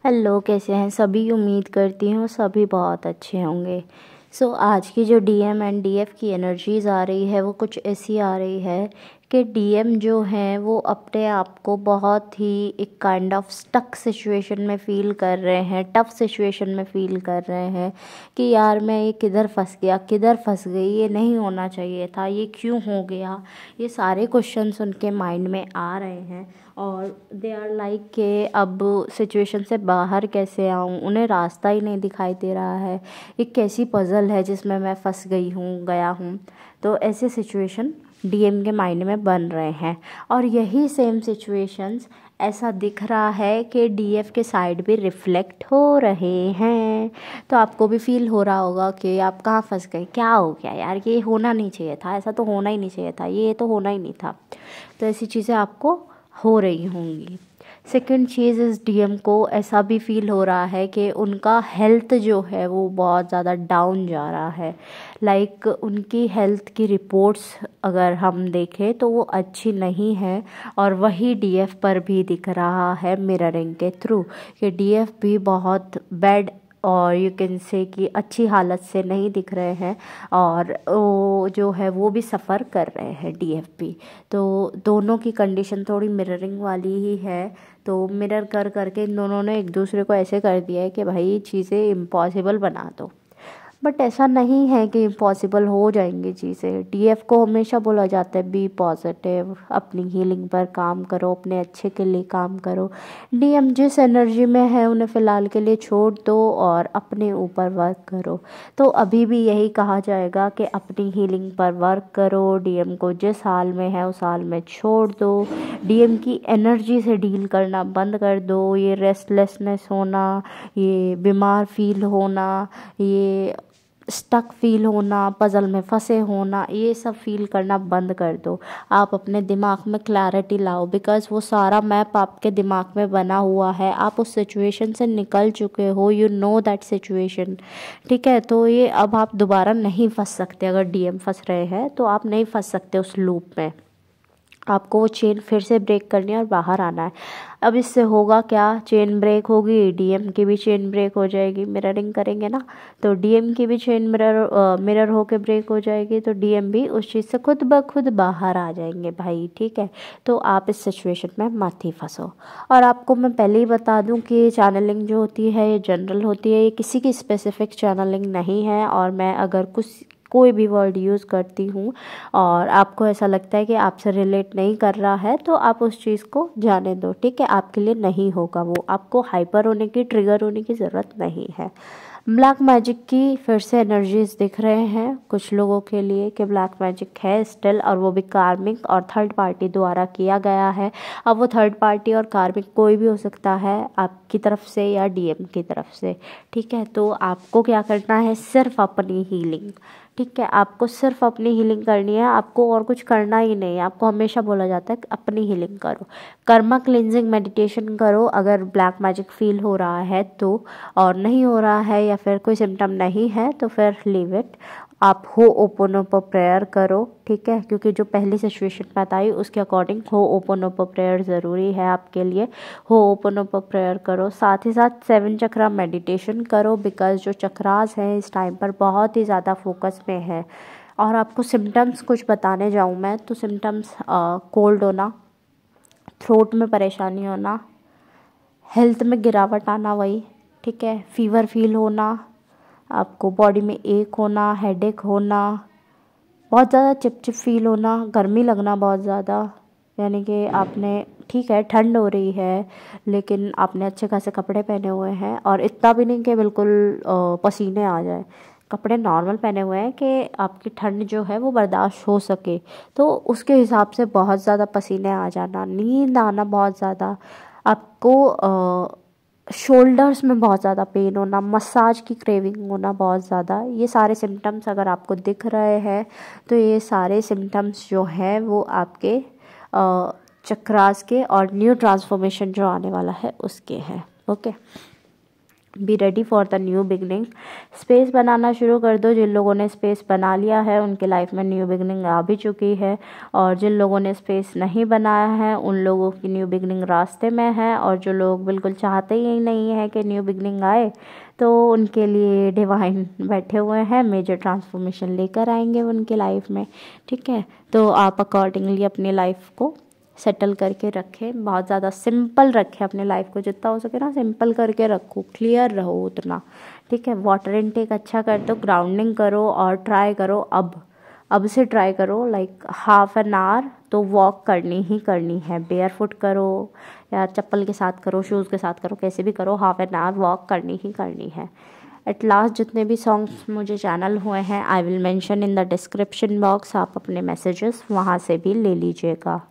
Hello, कैसे हैं सभी। उम्मीद करती हूँ सभी बहुत अच्छे होंगे। आज की जो डीएम एंड डीएफ की एनर्जीज़ आ रही है वो कुछ ऐसी आ रही है कि डीएम जो हैं वो अपने आप को बहुत ही एक काइंड ऑफ स्टक सिचुएशन में फ़ील कर रहे हैं, टफ सिचुएशन में फ़ील कर रहे हैं कि यार मैं ये किधर फंस गया, किधर फंस गई, ये नहीं होना चाहिए था, ये क्यों हो गया। ये सारे क्वेश्चंस उनके माइंड में आ रहे हैं और दे आर लाइक के अब सिचुएशन से बाहर कैसे आऊँ। उन्हें रास्ता ही नहीं दिखाई दे रहा है, एक कैसी पज़ल है जिसमें मैं फंस गया हूँ। तो ऐसे सिचुएशन डीएम के माइंड में बन रहे हैं और यही सेम सिचुएशंस ऐसा दिख रहा है कि डीएफ के साइड भी रिफ्लेक्ट हो रहे हैं। तो आपको भी फील हो रहा होगा कि आप कहाँ फंस गए, क्या हो गया यार, ये होना नहीं चाहिए था, ऐसा तो होना ही नहीं चाहिए था, ये तो होना ही नहीं था। तो ऐसी चीज़ें आपको हो रही होंगी। सेकंड चीज़ इस डीएम को ऐसा भी फील हो रहा है कि उनका हेल्थ जो है वो बहुत ज़्यादा डाउन जा रहा है। उनकी हेल्थ की रिपोर्ट्स अगर हम देखें तो वो अच्छी नहीं है और वही डीएफ पर भी दिख रहा है मिररिंग के थ्रू कि डीएफ भी बहुत बैड और यू कैन से कि अच्छी हालत से नहीं दिख रहे हैं और वो जो है वो भी सफ़र कर रहे हैं डीएफ भी। तो दोनों की कंडीशन थोड़ी मिररिंग वाली ही है। तो मिरर कर करके इन दोनों ने एक दूसरे को ऐसे कर दिया है कि भाई चीज़ें इम्पॉसिबल बना दो। बट ऐसा नहीं है कि इम्पॉसिबल हो जाएंगी चीज़ें। डीएफ को हमेशा बोला जाता है बी पॉजिटिव, अपनी हीलिंग पर काम करो, अपने अच्छे के लिए काम करो। डीएम जिस एनर्जी में है उन्हें फ़िलहाल के लिए छोड़ दो और अपने ऊपर वर्क करो। तो अभी भी यही कहा जाएगा कि अपनी हीलिंग पर वर्क करो। डीएम को जिस हाल में है उस हाल में छोड़ दो। डीएम की एनर्जी से डील करना बंद कर दो। ये रेस्टलेसनेस होना, ये बीमार फील होना, ये स्टक फील होना, पज़ल में फंसे होना, ये सब फील करना बंद कर दो। आप अपने दिमाग में क्लैरिटी लाओ बिकॉज़ वो सारा मैप आपके दिमाग में बना हुआ है। आप उस सिचुएशन से निकल चुके हो, यू नो दैट सिचुएशन। ठीक है, तो ये अब आप दोबारा नहीं फंस सकते। अगर डीएम फंस रहे हैं तो आप नहीं फंस सकते उस लूप में। आपको वो चेन फिर से ब्रेक करनी है और बाहर आना है। अब इससे होगा क्या, चेन ब्रेक होगी, डीएम की भी चेन ब्रेक हो जाएगी। मिररिंग करेंगे ना तो डीएम की भी चेन मिरर होके ब्रेक हो जाएगी, तो डीएम भी उस चीज़ से खुद ब खुद बाहर आ जाएंगे भाई। ठीक है, तो आप इस सिचुएशन में मत ही फंसो। और आपको मैं पहले ही बता दूं कि चैनलिंग जो होती है ये जनरल होती है, ये किसी की स्पेसिफिक चैनलिंग नहीं है। और मैं अगर कोई भी वर्ड यूज़ करती हूँ और आपको ऐसा लगता है कि आपसे रिलेट नहीं कर रहा है तो आप उस चीज़ को जाने दो। ठीक है, आपके लिए नहीं होगा वो, आपको हाइपर होने की, ट्रिगर होने की ज़रूरत नहीं है। ब्लैक मैजिक की फिर से एनर्जीज दिख रहे हैं कुछ लोगों के लिए कि ब्लैक मैजिक है स्टिल, और वो भी कार्मिक और थर्ड पार्टी द्वारा किया गया है। अब वो थर्ड पार्टी और कार्मिक कोई भी हो सकता है, आपकी तरफ से या डीएम की तरफ से। ठीक है, तो आपको क्या करना है, सिर्फ अपनी हीलिंग। ठीक है, आपको सिर्फ अपनी हीलिंग करनी है, आपको और कुछ करना ही नहीं है। आपको हमेशा बोला जाता है अपनी हीलिंग करो, कर्मा क्लिनजिंग मेडिटेशन करो अगर ब्लैक मैजिक फील हो रहा है तो। और नहीं हो रहा है या फिर कोई सिम्टम नहीं है तो फिर लीव इट। आप हो ओपोनोपो प्रेयर करो। ठीक है, क्योंकि जो पहली सिचुएशन बताई उसके अकॉर्डिंग हो ओपोनोपो प्रेयर ज़रूरी है आपके लिए। हो ओपोनोपो प्रेयर करो, साथ ही साथ 7 चक्रा मेडिटेशन करो बिकॉज़ जो चक्रास हैं इस टाइम पर बहुत ही ज़्यादा फोकस में है। और आपको सिम्टम्स कुछ बताने जाऊँ मैं तो सिम्टम्स कोल्ड होना, थ्रोट में परेशानी होना, हेल्थ में गिरावट आना, वही ठीक है, फीवर फील होना, आपको बॉडी में एक होना, हेडेक होना, बहुत ज़्यादा चिपचिप फील होना, गर्मी लगना बहुत ज़्यादा, यानी कि आपने, ठीक है ठंड हो रही है लेकिन आपने अच्छे खासे कपड़े पहने हुए हैं और इतना भी नहीं कि बिल्कुल पसीने आ जाए, कपड़े नॉर्मल पहने हुए हैं कि आपकी ठंड जो है वो बर्दाश्त हो सके, तो उसके हिसाब से बहुत ज़्यादा पसीने आ जाना, नींद आना बहुत ज़्यादा, आपको शोल्डर्स में बहुत ज़्यादा पेन होना, मसाज की क्रेविंग होना बहुत ज़्यादा। ये सारे सिम्टम्स अगर आपको दिख रहे हैं तो ये सारे सिम्टम्स जो हैं वो आपके चक्रास के और न्यू ट्रांसफॉर्मेशन जो आने वाला है उसके हैं। Okay, be ready for the new beginning. Space बनाना शुरू कर दो। जिन लोगों ने स्पेस बना लिया है उनके लाइफ में न्यू बिगनिंग आ भी चुकी है, और जिन लोगों ने स्पेस नहीं बनाया है उन लोगों की न्यू बिगनिंग रास्ते में है। और जो लोग बिल्कुल चाहते ही नहीं है कि न्यू बिगनिंग आए, तो उनके लिए डिवाइन बैठे हुए हैं, मेजर ट्रांसफॉर्मेशन लेकर आएंगे उनके लाइफ में। ठीक है, तो आप अकॉर्डिंगली अपनी लाइफ को सेटल करके रखें, बहुत ज़्यादा सिंपल रखें अपने लाइफ को, जितना हो सके ना सिंपल करके रखो, क्लियर रहो उतना। ठीक है, वाटर इनटेक अच्छा कर दो, ग्राउंडिंग करो, और ट्राई करो अब से ट्राई करो लाइक हाफ एन आवर तो वॉक करनी ही करनी है। बेयर फुट करो या चप्पल के साथ करो, शूज़ के साथ करो, कैसे भी करो, हाफ एन आवर वॉक करनी ही करनी है। एट लास्ट जितने भी सॉन्ग्स मुझे चैनल हुए हैं I will mention in the description box, आप अपने मैसेजेस वहाँ से भी ले लीजिएगा।